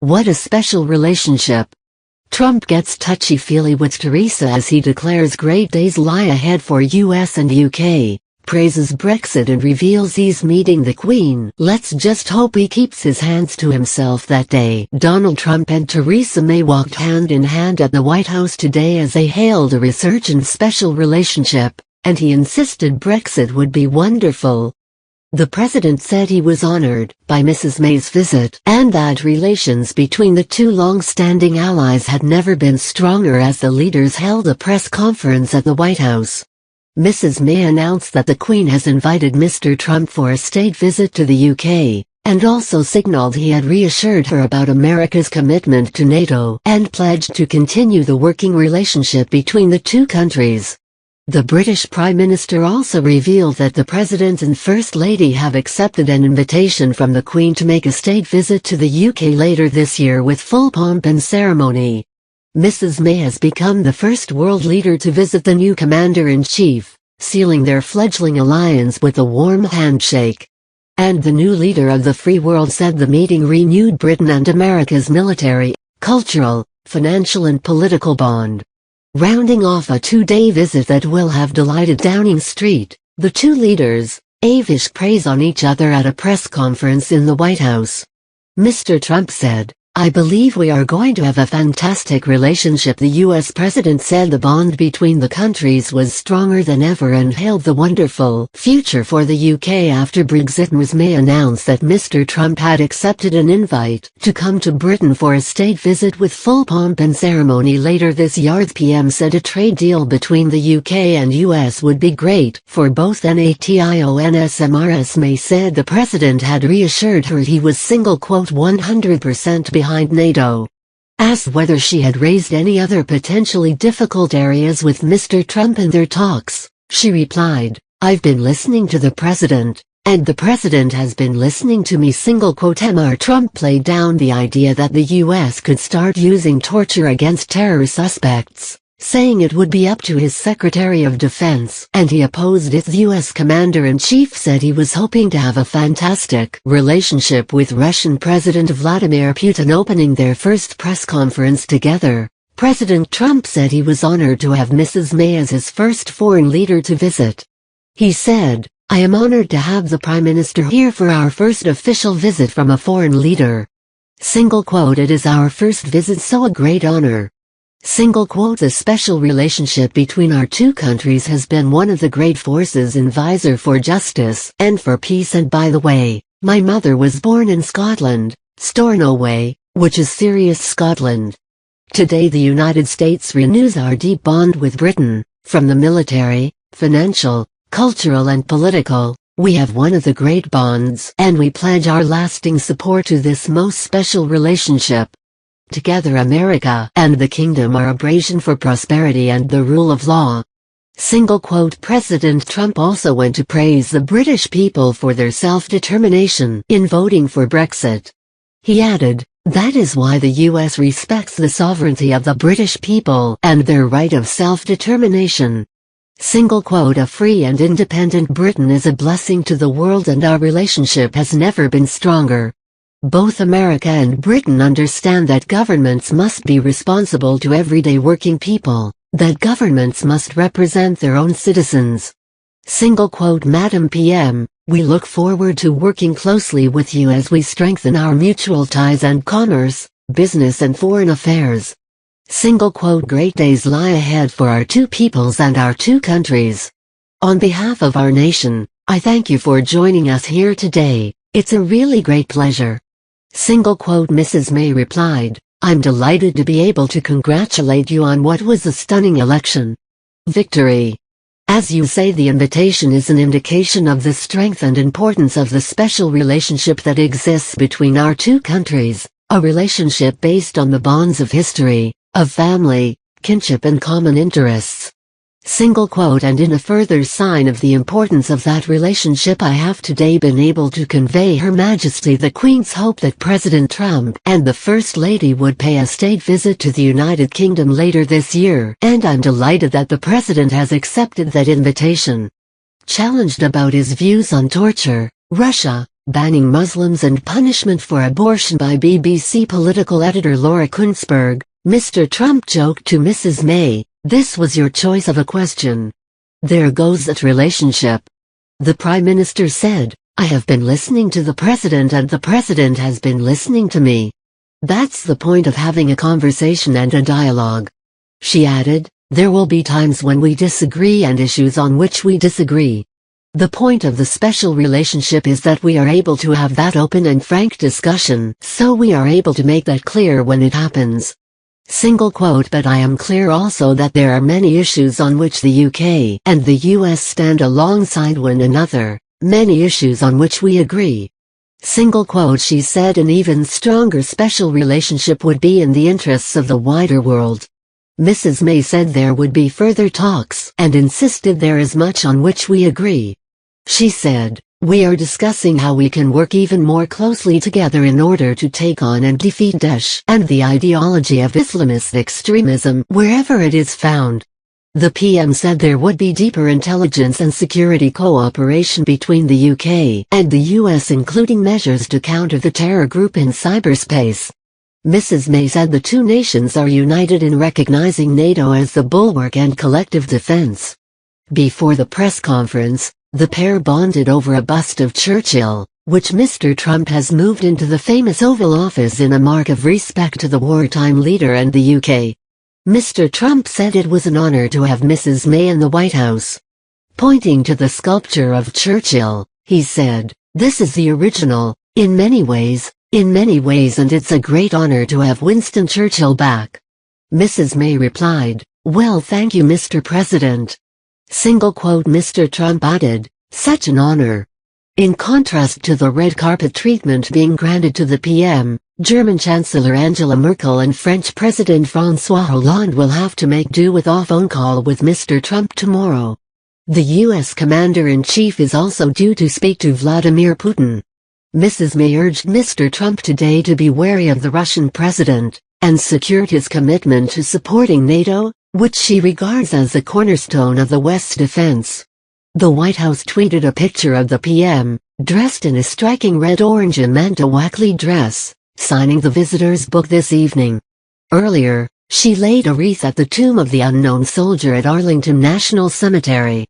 What a special relationship. Trump gets touchy-feely with Theresa as he declares great days lie ahead for US and UK, praises Brexit and reveals he's meeting the Queen. Let's just hope he keeps his hands to himself that day. Donald Trump and Theresa May walked hand in hand at the White House today as they hailed a resurgent special relationship, and he insisted Brexit would be wonderful. The president said he was honored by Mrs. May's visit and that relations between the two long-standing allies had never been stronger as the leaders held a press conference at the White House. Mrs. May announced that the Queen has invited Mr. Trump for a state visit to the UK, and also signaled he had reassured her about America's commitment to NATO and pledged to continue the working relationship between the two countries. The British Prime Minister also revealed that the President and First Lady have accepted an invitation from the Queen to make a state visit to the UK later this year with full pomp and ceremony. Mrs. May has become the first world leader to visit the new Commander-in-Chief, sealing their fledgling alliance with a warm handshake. And the new leader of the free world said the meeting renewed Britain and America's military, cultural, financial and political bond. Rounding off a two-day visit that will have delighted Downing Street, the two leaders lavished praise on each other at a press conference in the White House. Mr. Trump said, "I believe we are going to have a fantastic relationship." The U.S. president said the bond between the countries was stronger than ever and hailed the wonderful future for the UK after Brexit. Ms. May announced that Mr. Trump had accepted an invite to come to Britain for a state visit with full pomp and ceremony later this year. The PM said a trade deal between the UK and US would be great for both nations. May said the president had reassured her he was "100% behind NATO." Asked whether she had raised any other potentially difficult areas with Mr. Trump in their talks, she replied, "I've been listening to the president, and the president has been listening to me." Mr. Trump played down the idea that the US could start using torture against terror suspects, saying it would be up to his Secretary of Defense, and he opposed it. The U.S. Commander-in-Chief said he was hoping to have a fantastic relationship with Russian President Vladimir Putin. Opening their first press conference together, President Trump said he was honored to have Mrs. May as his first foreign leader to visit. He said, "I am honored to have the Prime Minister here for our first official visit from a foreign leader. It is our first visit, so a great honor." The special relationship between our two countries has been one of the great forces in Visor for justice and for peace. And by the way, my mother was born in Scotland, Stornoway, which is serious Scotland. Today the United States renews our deep bond with Britain, from the military, financial, cultural and political. We have one of the great bonds, and we pledge our lasting support to this most special relationship. Together America and the Kingdom are a bastion for prosperity and the rule of law. President Trump also went to praise the British people for their self-determination in voting for Brexit. He added, "That is why the US respects the sovereignty of the British people and their right of self-determination." A free and independent Britain is a blessing to the world, and our relationship has never been stronger. Both America and Britain understand that governments must be responsible to everyday working people, that governments must represent their own citizens. Madam PM, we look forward to working closely with you as we strengthen our mutual ties and commerce, business and foreign affairs. Great days lie ahead for our two peoples and our two countries. On behalf of our nation, I thank you for joining us here today. It's a really great pleasure. Mrs. May replied, "I'm delighted to be able to congratulate you on what was a stunning election victory. As you say, the invitation is an indication of the strength and importance of the special relationship that exists between our two countries, a relationship based on the bonds of history, of family, kinship and common interests." And in a further sign of the importance of that relationship, I have today been able to convey Her Majesty the Queen's hope that President Trump and the First Lady would pay a state visit to the United Kingdom later this year, and I'm delighted that the President has accepted that invitation. Challenged about his views on torture, Russia, banning Muslims and punishment for abortion by BBC political editor Laura Kunzberg, Mr. Trump joked to Mrs. May, "This was your choice of a question. There goes that relationship." The Prime Minister said, "I have been listening to the President and the President has been listening to me. That's the point of having a conversation and a dialogue." She added, "There will be times when we disagree and issues on which we disagree. The point of the special relationship is that we are able to have that open and frank discussion, so we are able to make that clear when it happens." But I am clear also that there are many issues on which the UK and the US stand alongside one another, many issues on which we agree. She said an even stronger special relationship would be in the interests of the wider world. Mrs. May said there would be further talks and insisted there is much on which we agree. She said, "We are discussing how we can work even more closely together in order to take on and defeat Daesh and the ideology of Islamist extremism wherever it is found." The PM said there would be deeper intelligence and security cooperation between the UK and the US, including measures to counter the terror group in cyberspace. Mrs. May said the two nations are united in recognizing NATO as the bulwark and collective defense. Before the press conference, the pair bonded over a bust of Churchill, which Mr. Trump has moved into the famous Oval Office in a mark of respect to the wartime leader and the UK. Mr. Trump said it was an honor to have Mrs. May in the White House. Pointing to the sculpture of Churchill, he said, "This is the original, in many ways, and it's a great honor to have Winston Churchill back." Mrs. May replied, "Well, thank you, Mr. President." Mr. Trump added, "Such an honor." In contrast to the red carpet treatment being granted to the PM, German Chancellor Angela Merkel and French President François Hollande will have to make do with a phone call with Mr. Trump tomorrow. The U.S. Commander-in-Chief is also due to speak to Vladimir Putin. Mrs. May urged Mr. Trump today to be wary of the Russian president, and secured his commitment to supporting NATO, which she regards as the cornerstone of the West's defense. The White House tweeted a picture of the PM, dressed in a striking red, orange and manta wackly dress, signing the visitor's book this evening. Earlier, she laid a wreath at the tomb of the unknown soldier at Arlington National Cemetery.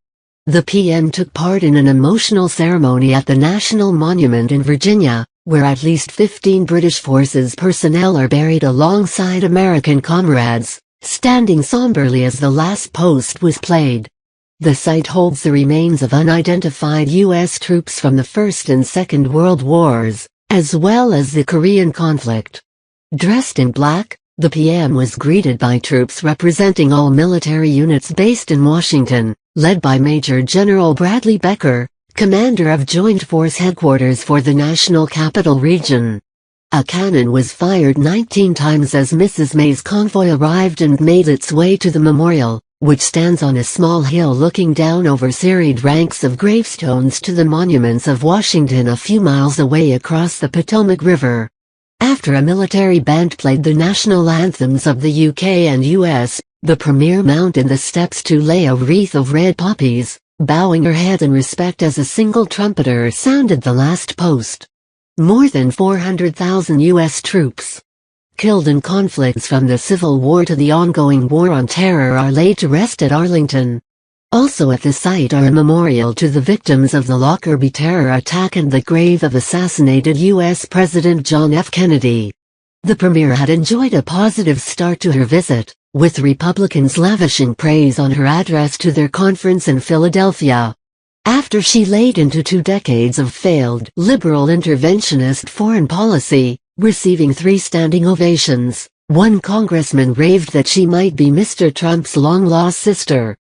The PM took part in an emotional ceremony at the National Monument in Virginia, where at least 15 British Forces personnel are buried alongside American comrades, standing somberly as the last post was played. The site holds the remains of unidentified U.S. troops from the First and Second World Wars, as well as the Korean conflict. Dressed in black, the PM was greeted by troops representing all military units based in Washington, led by Major General Bradley Becker, commander of Joint Force Headquarters for the National Capital Region. A cannon was fired 19 times as Mrs. May's convoy arrived and made its way to the memorial, which stands on a small hill looking down over serried ranks of gravestones to the monuments of Washington a few miles away across the Potomac River. After a military band played the national anthems of the UK and US, the Premier mounted the steps to lay a wreath of red poppies, bowing her head in respect as a single trumpeter sounded the last post. More than 400,000 U.S. troops killed in conflicts from the Civil War to the ongoing War on Terror are laid to rest at Arlington. Also at the site are a memorial to the victims of the Lockerbie terror attack and the grave of assassinated U.S. President John F. Kennedy. The Premier had enjoyed a positive start to her visit, with Republicans lavishing praise on her address to their conference in Philadelphia. After she laid into 2 decades of failed liberal interventionist foreign policy, receiving 3 standing ovations, one congressman raved that she might be Mr. Trump's long-lost sister.